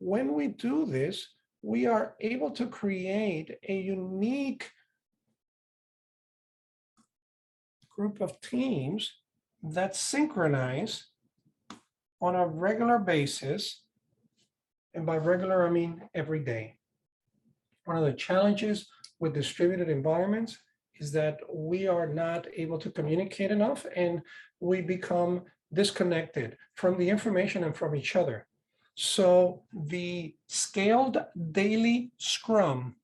when we do this, we are able to create a unique group of teams that synchronize on a regular basis. And by regular, I mean every day. One of the challenges with distributed environments is that we are not able to communicate enough, and we become disconnected from the information and from each other. So the scaled daily Scrum,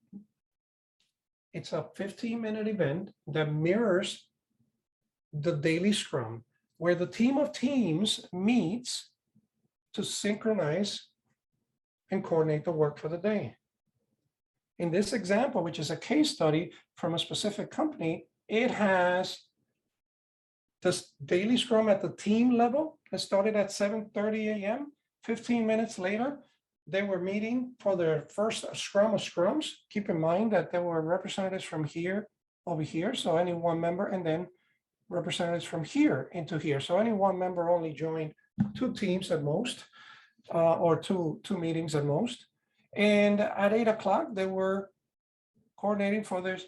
it's a 15-minute event that mirrors the daily Scrum, where the team of teams meets to synchronize and coordinate the work for the day. In this example, which is a case study from a specific company, it has this daily Scrum at the team level that started at 7:30 a.m. 15 minutes later, they were meeting for their first Scrum of Scrums. Keep in mind that there were representatives from here over here, so any one member, and then representatives from here into here. So any one member only joined 2 teams at most, or two meetings at most. And at 8 o'clock, they were coordinating for their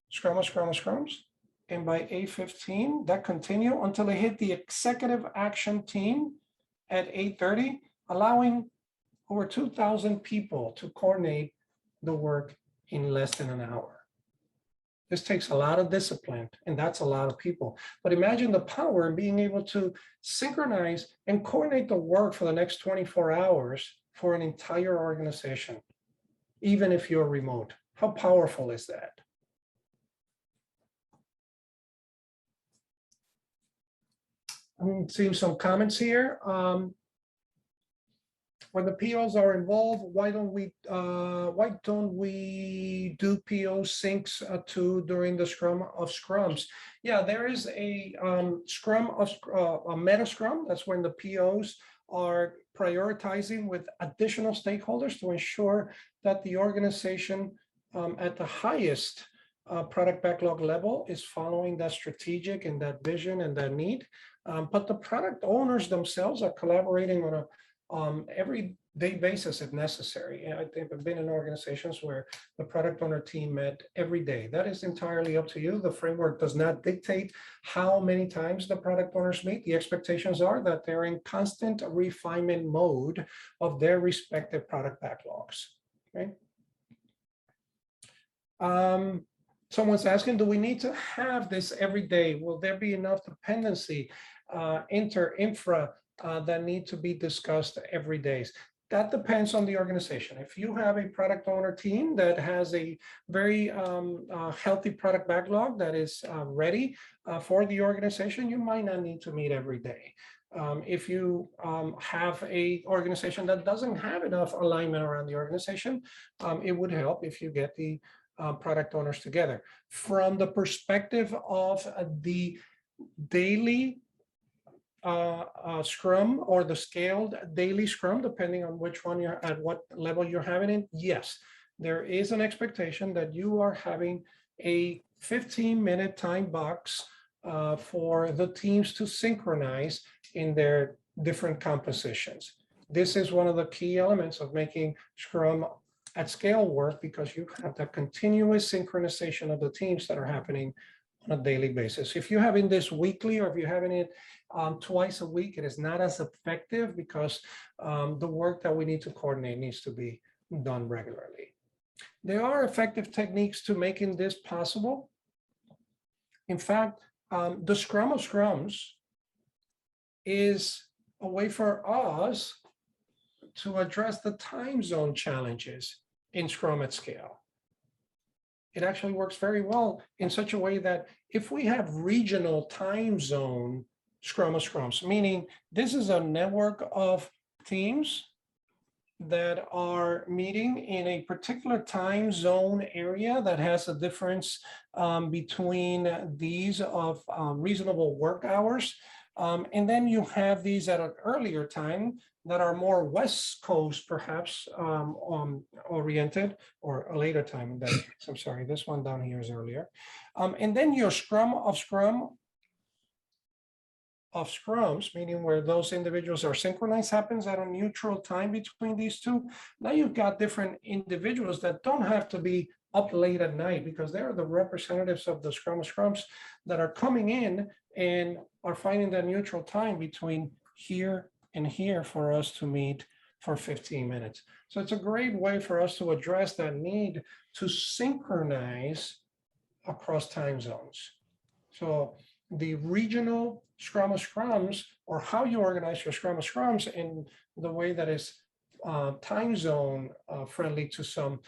Scrum of Scrums. And by 8:15, that continued until they hit the executive action team at 8:30, allowing over 2,000 people to coordinate the work in less than an hour. This takes a lot of discipline, and that's a lot of people. But imagine the power in being able to synchronize and coordinate the work for the next 24 hours for an entire organization, even if you're remote. How powerful is that? I'm seeing some comments here. When the POs are involved, why don't we do PO syncs too during the Scrum of Scrums? Yeah, there is a Scrum of a meta Scrum. That's when the POs are prioritizing with additional stakeholders to ensure that the organization at the highest product backlog level is following that strategic and that vision and that need. But the product owners themselves are collaborating on a every-day basis if necessary. And I think I've been in organizations where the product owner team met every day. That is entirely up to you. The framework does not dictate how many times the product owners meet. The expectations are that they're in constant refinement mode of their respective product backlogs. Okay. Someone's asking, do we need to have this every day? Will there be enough dependency, infra, that need to be discussed every day? That depends on the organization. If you have a product owner team that has a very healthy product backlog that is ready for the organization, you might not need to meet every day. If you have a organization that doesn't have enough alignment around the organization, it would help if you get the product owners together. From the perspective of the daily Scrum or the scaled daily Scrum, depending on which one you're at, what level you're having it, yes, there is an expectation that you are having a 15-minute time box for the teams to synchronize in their different compositions. This is one of the key elements of making Scrum at scale work, because you have that continuous synchronization of the teams that are happening on a daily basis. If you're having this weekly, or if you're having it twice a week, it is not as effective, because the work that we need to coordinate needs to be done regularly. There are effective techniques to making this possible. In fact, the Scrum of Scrums is a way for us to address the time zone challenges in Scrum at scale. It actually works very well in such a way that if we have regional time zone Scrum of Scrums, meaning this is a network of teams that are meeting in a particular time zone area that has a difference between these of reasonable work hours. And then you have these at an earlier time that are more West Coast, perhaps, oriented, or a later time in that case. I'm sorry, this one down here is earlier. And then your Scrum of Scrum of scrums, meaning where those individuals are synchronized, happens at a neutral time between these two. Now you've got different individuals that don't have to be up late at night because they're the representatives of the scrum of scrums that are coming in and are finding that neutral time between here and here for us to meet for 15 minutes. So it's a great way for us to address that need to synchronize across time zones. So the regional Scrum of Scrums, or how you organize your Scrum of Scrums in the way that is time zone friendly to some,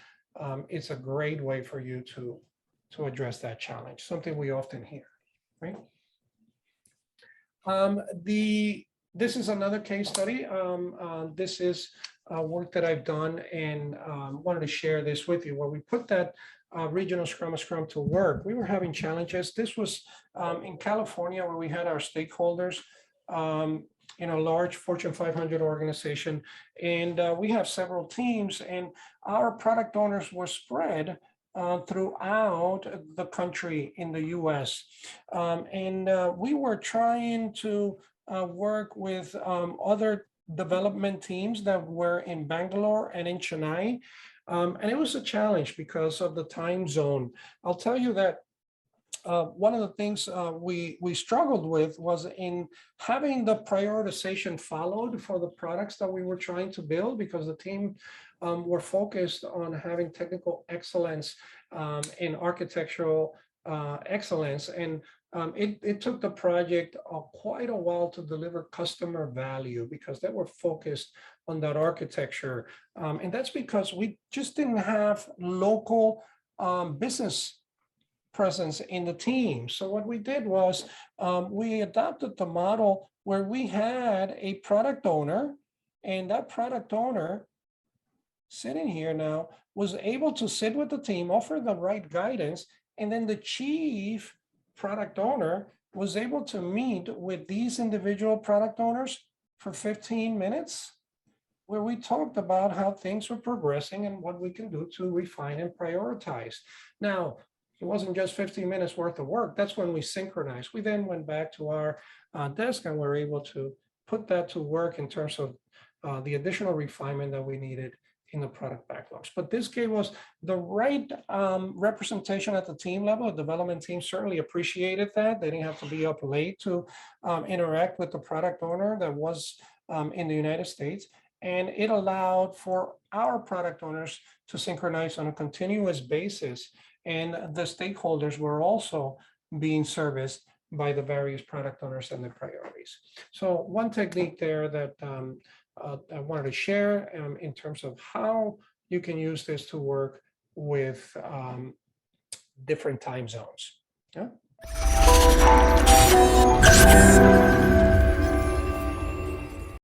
it's a great way for you to address that challenge, something we often hear, right? This is another case study. This is work that I've done and wanted to share this with you, where we put that regional Scrum of Scrum to work. We were having challenges. This was in California, where we had our stakeholders in a large Fortune 500 organization. And we have several teams, and our product owners were spread throughout the country in the US. We were trying to work with other development teams that were in Bangalore and in Chennai. And it was a challenge because of the time zone. I'll tell you that one of the things we struggled with was in having the prioritization followed for the products that we were trying to build, because the team were focused on having technical excellence and architectural excellence. And it took the project quite a while to deliver customer value because they were focused on that architecture. And that's because we just didn't have local business presence in the team. So what we did was we adopted the model where we had a product owner, and that product owner sitting here now was able to sit with the team, offer the right guidance, and then the chief product owner was able to meet with these individual product owners for 15 minutes, where we talked about how things were progressing and what we can do to refine and prioritize. Now, it wasn't just 15 minutes worth of work. That's when we synchronized. We then went back to our desk and were able to put that to work in terms of the additional refinement that we needed in the product backlogs. But this gave us the right representation at the team level. The development team certainly appreciated that. They didn't have to be up late to interact with the product owner that was in the United States. And it allowed for our product owners to synchronize on a continuous basis. And the stakeholders were also being serviced by the various product owners and their priorities. So one technique there that I wanted to share in terms of how you can use this to work with different time zones. Yeah.